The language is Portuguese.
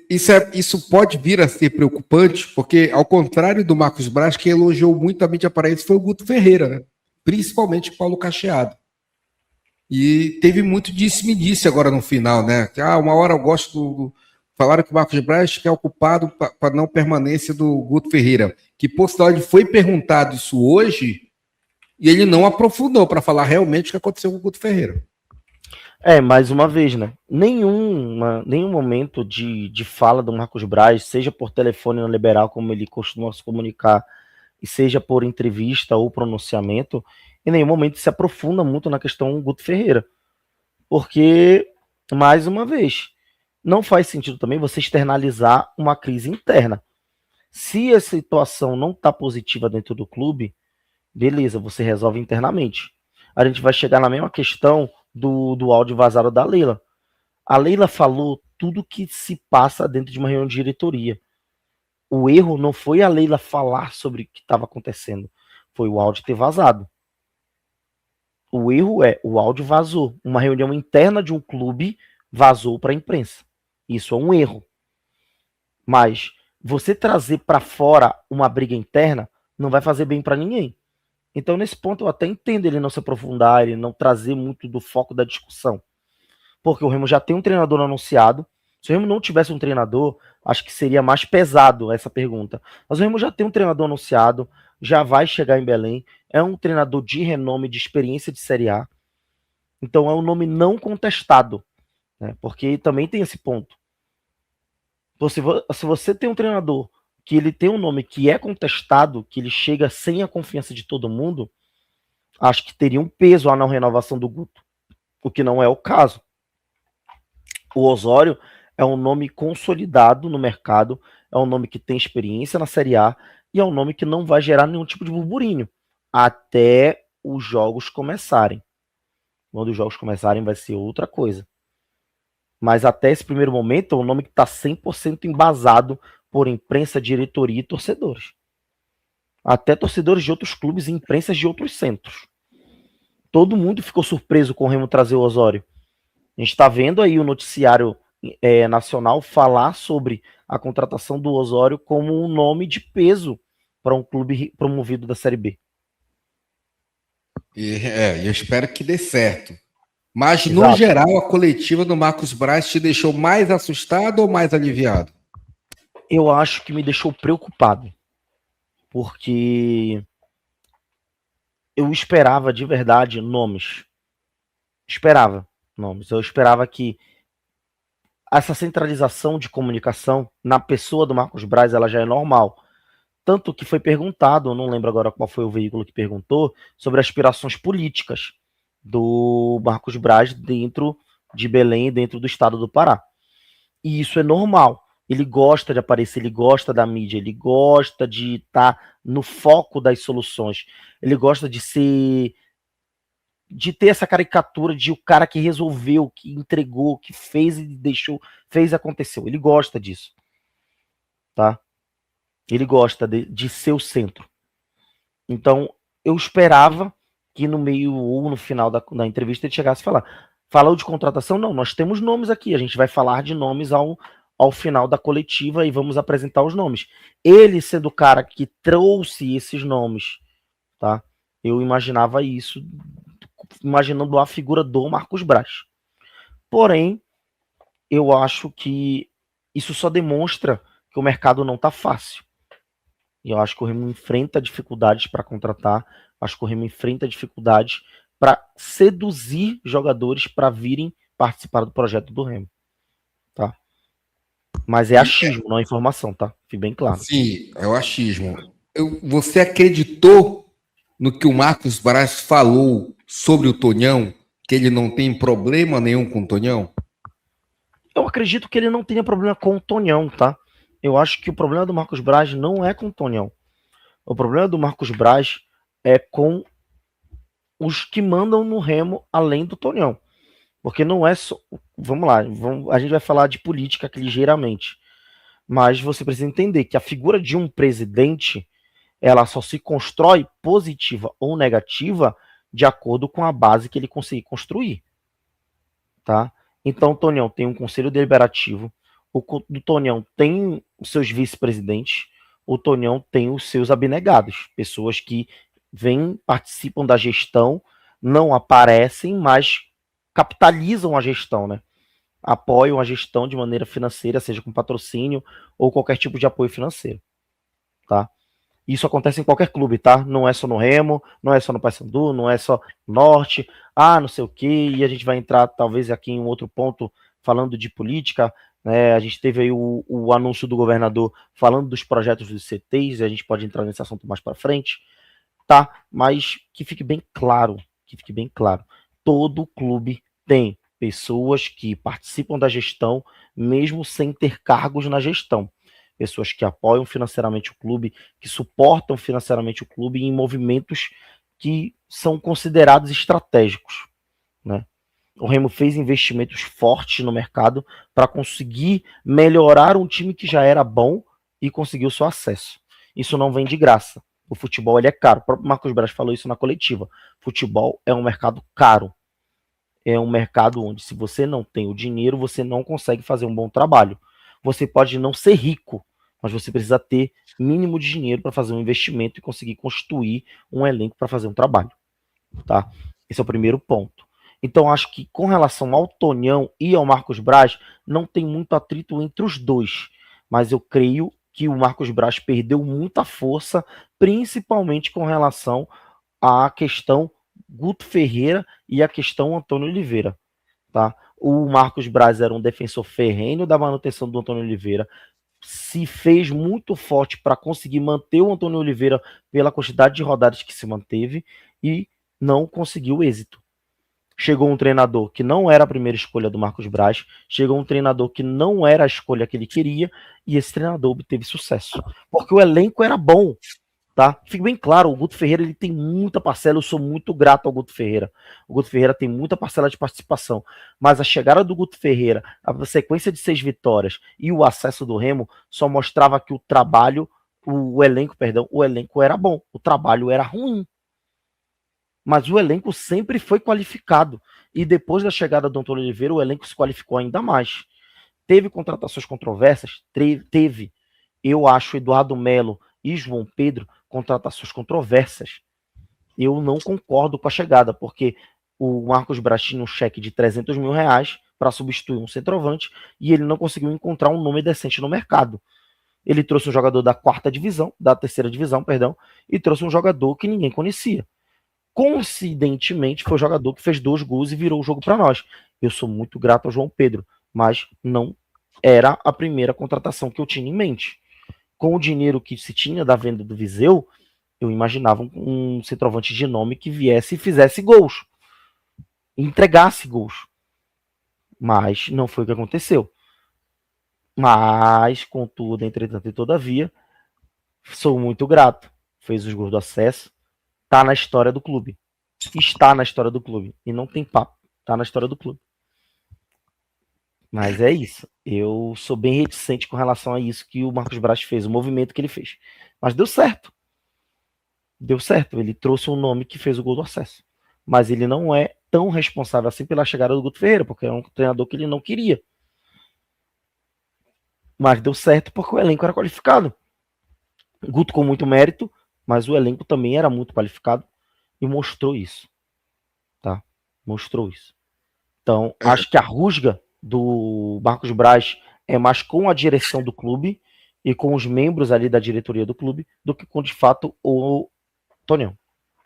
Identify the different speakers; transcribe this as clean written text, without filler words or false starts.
Speaker 1: Isso pode vir a ser preocupante, porque, ao contrário do Marcos Braz, quem elogiou muito a mídia paraense foi o Guto Ferreira, né? Principalmente o Paulo Cacheado. E teve muito disse-me-disse agora no final, né? Uma hora eu gosto falaram que o Marcos Braz é ocupado para não permanência do Guto Ferreira. Que, por sinal, ele foi perguntado isso hoje e ele não aprofundou para falar realmente o que aconteceu com o Guto Ferreira.
Speaker 2: Mais uma vez, né? Nenhum momento de fala do Marcos Braz, seja por telefone no liberal, como ele costuma se comunicar, e seja por entrevista ou pronunciamento, em nenhum momento se aprofunda muito na questão Guto Ferreira. Porque, mais uma vez, não faz sentido também você externalizar uma crise interna. Se a situação não está positiva dentro do clube, beleza, você resolve internamente. A gente vai chegar na mesma questão do áudio vazado da Leila. A Leila falou tudo que se passa dentro de uma reunião de diretoria. O erro não foi a Leila falar sobre o que estava acontecendo, foi o áudio ter vazado. O erro o áudio vazou. Uma reunião interna de um clube vazou para a imprensa. Isso é um erro. Mas você trazer para fora uma briga interna não vai fazer bem para ninguém. Então, nesse ponto, eu até entendo ele não se aprofundar, ele não trazer muito do foco da discussão. Porque o Remo já tem um treinador anunciado. Se o Remo não tivesse um treinador, acho que seria mais pesado essa pergunta. Mas o Remo já tem um treinador anunciado, já vai chegar em Belém. É um treinador de renome, de experiência de Série A. Então, é um nome não contestado. Né? Porque também tem esse ponto. Se você tem um treinador que ele tem um nome que é contestado, que ele chega sem a confiança de todo mundo, acho que teria um peso a não renovação do Guto, o que não é o caso. O Osório é um nome consolidado no mercado, é um nome que tem experiência na Série A e é um nome que não vai gerar nenhum tipo de burburinho até os jogos começarem. Quando os jogos começarem vai ser outra coisa. Mas até esse primeiro momento é um nome que está 100% embasado por imprensa, diretoria e torcedores. Até torcedores de outros clubes e imprensas de outros centros. Todo mundo ficou surpreso com o Remo trazer o Osório. A gente está vendo aí o noticiário nacional falar sobre a contratação do Osório como um nome de peso para um clube promovido da Série B.
Speaker 1: Eu espero que dê certo. Mas, exato, no geral, a coletiva do Marcos Braz te deixou mais assustado ou mais aliviado?
Speaker 2: Eu acho que me deixou preocupado. Porque eu esperava de verdade nomes. Eu esperava que essa centralização de comunicação na pessoa do Marcos Braz, ela já é normal. Tanto que foi perguntado, eu não lembro agora qual foi o veículo que perguntou, sobre aspirações políticas do Marcos Braz dentro de Belém, dentro do estado do Pará. E isso é normal. Ele gosta de aparecer, ele gosta da mídia, ele gosta de estar no foco das soluções. Ele gosta de ter essa caricatura de o cara que resolveu, que entregou, que fez e deixou, fez e aconteceu. Ele gosta disso. Tá? Ele gosta de ser o centro. Então, eu esperava que no meio ou no final da entrevista ele chegasse a falar. Falou de contratação? Não, nós temos nomes aqui. A gente vai falar de nomes ao final da coletiva e vamos apresentar os nomes. Ele sendo o cara que trouxe esses nomes, tá? Eu imaginava isso, imaginando a figura do Marcos Braz. Porém, eu acho que isso só demonstra que o mercado não está fácil. E eu acho que o Remo enfrenta dificuldades para contratar, acho que o Remo enfrenta dificuldades para seduzir jogadores para virem participar do projeto do Remo. Tá? Mas é achismo, não é informação, tá? Fique bem claro.
Speaker 1: Sim, é o achismo. Você acreditou no que o Marcos Braz falou sobre o Tonhão, que ele não tem problema nenhum com o Tonhão?
Speaker 2: Eu acredito que ele não tenha problema com o Tonhão, tá? Eu acho que o problema do Marcos Braz não é com o Tonhão. O problema do Marcos Braz é com os que mandam no Remo além do Tonhão. Porque não é só... Vamos lá, a gente vai falar de política aqui ligeiramente. Mas você precisa entender que a figura de um presidente, ela só se constrói positiva ou negativa de acordo com a base que ele conseguir construir. Tá? Então o Tonhão tem um conselho deliberativo, O Tonhão tem os seus vice-presidentes, o Tonhão tem os seus abnegados, pessoas que vêm, participam da gestão, não aparecem, mas capitalizam a gestão, né? Apoiam a gestão de maneira financeira, seja com patrocínio ou qualquer tipo de apoio financeiro, tá? Isso acontece em qualquer clube, tá? Não é só no Remo, não é só no Paysandu, não é só no Norte, não sei o quê, e a gente vai entrar talvez aqui em um outro ponto falando de política, né? A gente teve aí o anúncio do governador falando dos projetos dos CTs, e a gente pode entrar nesse assunto mais para frente, tá? Mas que fique bem claro, todo clube tem pessoas que participam da gestão, mesmo sem ter cargos na gestão. Pessoas que apoiam financeiramente o clube, que suportam financeiramente o clube em movimentos que são considerados estratégicos, né? O Remo fez investimentos fortes no mercado para conseguir melhorar um time que já era bom e conseguiu seu acesso. Isso não vem de graça. O futebol ele é caro. O próprio Marcos Braz falou isso na coletiva. Futebol é um mercado caro. É um mercado onde, se você não tem o dinheiro, você não consegue fazer um bom trabalho. Você pode não ser rico, mas você precisa ter mínimo de dinheiro para fazer um investimento e conseguir construir um elenco para fazer um trabalho, tá? Esse é o primeiro ponto. Então, acho que com relação ao Tonhão e ao Marcos Braz, não tem muito atrito entre os dois, mas eu creio que o Marcos Braz perdeu muita força, principalmente com relação à questão Guto Ferreira e a questão Antônio Oliveira, tá? O Marcos Braz era um defensor ferrenho da manutenção do Antônio Oliveira, se fez muito forte para conseguir manter o Antônio Oliveira pela quantidade de rodadas que se manteve e não conseguiu êxito. Chegou um treinador que não era a primeira escolha do Marcos Braz, chegou um treinador que não era a escolha que ele queria, e esse treinador obteve sucesso, porque o elenco era bom, tá? Fique bem claro, o Guto Ferreira ele tem muita parcela, eu sou muito grato ao Guto Ferreira. O Guto Ferreira tem muita parcela de participação, mas a chegada do Guto Ferreira, a sequência de 6 vitórias e o acesso do Remo só mostrava que o elenco era bom, o trabalho era ruim. Mas o elenco sempre foi qualificado. E depois da chegada do Antônio Oliveira, o elenco se qualificou ainda mais. Teve contratações controversas? Teve. Eu acho Eduardo Melo e João Pedro contratações controversas. Eu não concordo com a chegada, porque o Marcos Braz tinha um cheque de 300 mil reais para substituir um centroavante e ele não conseguiu encontrar um nome decente no mercado. Ele trouxe um jogador da terceira divisão, perdão, e trouxe um jogador que ninguém conhecia. Coincidentemente, foi o jogador que fez 2 gols e virou o jogo para nós. Eu sou muito grato ao João Pedro, mas não era a primeira contratação que eu tinha em mente. Com o dinheiro que se tinha da venda do Viseu, eu imaginava um centroavante de nome que viesse e fizesse gols, entregasse gols. Mas não foi o que aconteceu. Mas, contudo, entretanto e todavia, sou muito grato. Fez os gols do acesso, tá na história do clube. Está na história do clube. E não tem papo. Tá na história do clube. Mas é isso. Eu sou bem reticente com relação a isso que o Marcos Braz fez, o movimento que ele fez. Mas deu certo. Deu certo. Ele trouxe um nome que fez o gol do acesso. Mas ele não é tão responsável assim pela chegada do Guto Ferreira, porque é um treinador que ele não queria. Mas deu certo porque o elenco era qualificado. Guto com muito mérito, mas o elenco também era muito qualificado e mostrou isso, tá? Mostrou isso. Então, acho que a rusga do Marcos Braz é mais com a direção do clube e com os membros ali da diretoria do clube do que com, de fato, o Tonhão.